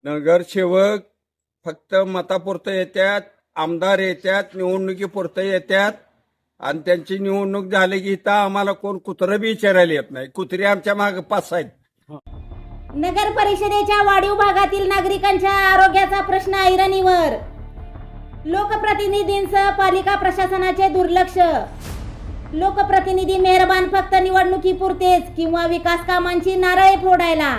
नगरसेवक फक्त मतापुरतं येतात, आमदार येतात, निवडणुकीपुरतं येतात आणि त्यांची निवडणूक झाली की इथं आम्हाला कोण कुत्रं बी विचारायला येत नाही. कुत्री आमच्या मागे पाच आहेत. नगर परिषदेच्या वाढीव भागातील नागरिकांच्या आरोग्याचा प्रश्न ऐरणीवर. लोकप्रतिनिधींसह पालिका प्रशासनाचे दुर्लक्ष. लोकप्रतिनिधी मेहरबान फक्त निवडणुकीपुरतेच किंवा विकास कामांची नारळे फोडायला.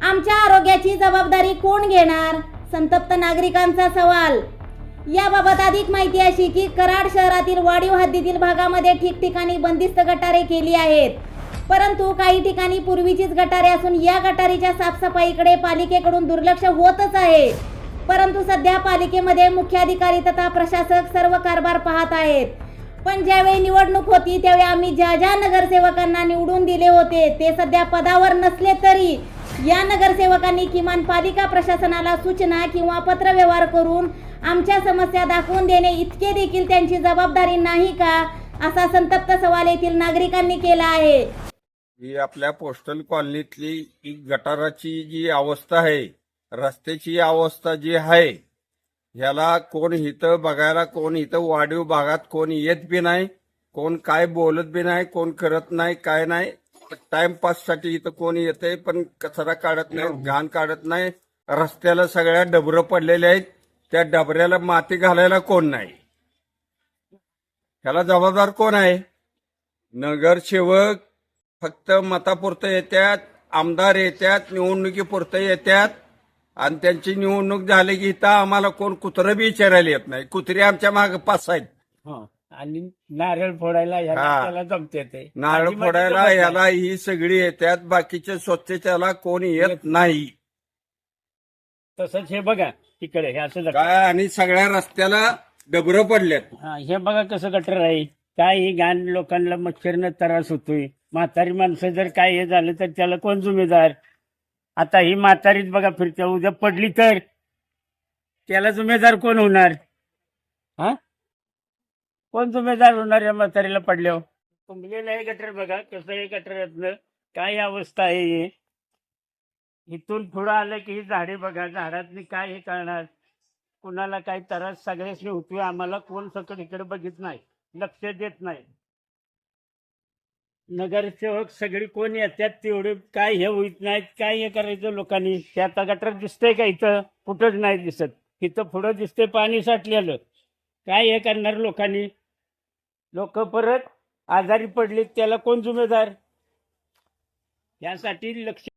आमच्या आरोग्याची जबाबदारी कोण घेणार? संतप्त नागरिकांचा सवाल. याबाबत अधिक माहिती अशी की कराड शहरातील वाढीव हद्दीतील भागामध्ये ठिकठिकाणी बंदिस्त गटारे केली आहेत, परंतु काही ठिकाणी पूर्वीचीच गटारे असून या गटारीच्या साफसफाईकडे पालिकेकडून दुर्लक्ष होतच आहे. परंतु सध्या पालिकेमध्ये मुख्याधिकारी तथा प्रशासक सर्व कारभार पाहत आहेत. पण ज्यावेळी निवडणूक होती त्यावेळी आम्ही ज्या नगरसेवकांना निवडून दिले होते ते सध्या पदावर नसले तरी या नगरसेवकांनी किमान पालिका प्रशासनाला सूचना किंवा पत्रव्यवहार करून आमच्या समस्या दाखवून देणे इतके देखील त्यांची जबाबदारी नाही का, असा संतप्त सवाल येथील नागरिकांनी केला आहे. ही आपल्या पोस्टल कॉलनीतली ही गटाराची जी अवस्था आहे, रस्त्याची अवस्था जी आहे, ह्याला कोण इथं बघायला, कोण इथं वाढीव भागात कोण येत बी नाही, कोण काय बोलत बी नाही, कोण करत नाही, काय नाही. टाइमपाससाठी इथं कोण येतंय पण कचरा काढत नाही, घाण काढत नाही. रस्त्याला सगळ्या डबरं पडलेले आहेत, त्या डबऱ्याला माती घालायला कोण नाही. ह्याला जबाबदार कोण आहे? नगरसेवक फक्त मतापुरतं येतात, आमदार येतात, निवडणुकीपुरतं येतात आणि त्यांची निवडणूक झाली की इथं आम्हाला कोण कुत्रं बी विचारायला येत नाही. कुत्री आमच्या मागे पाच आहेत. आणि नारळ फोडायला त्याला जमते ते. नारळ फोडायला याला ही सगळी येतात, बाकीचे स्वच्छतेला कोण येत नाही. तसंच हे बघा तिकडे हे असं काय आणि सगळ्या रस्त्याला डबरं पडल्यात. हे बघा कसं गटर आहे. काय ही घाण लोकांना मच्छरनं त्रास होतोय. म्हातारी माणसं जर काय हे झालं तर त्याला कोण जुमेदार? आता ही म्हातारीच बघा फिरते, उद्या पडली तर त्याला जुमेदार कोण होणार? हा, कोण जुमेदार होणार या म्हातारीला पडल्यावर? तुंबलेलं आहे गटर बघा कसं आहे. गटरातलं काय अवस्था आहे हे. इथून पुढं आलं की ही झाडे बघा, झाडातली काय हे करणार? कुणाला काय त्रास सगळ्याशी होतोय. आम्हाला कोण सकट इकडे बघित नाही, लक्ष देत नाही. नगरसेवक सगळी कोण येतात तेवढे काय हे होत नाहीत. काय हे करायचं लोकांनी? ते आता गटर दिसतंय का इथं? कुठंच नाही दिसत. इथं पुढं दिसतंय पाणी साठलेलं. काय हे करणार लोकांनी? लोक परत आजारी पडले त्याला कोण जुमेदार? यासाठी लक्ष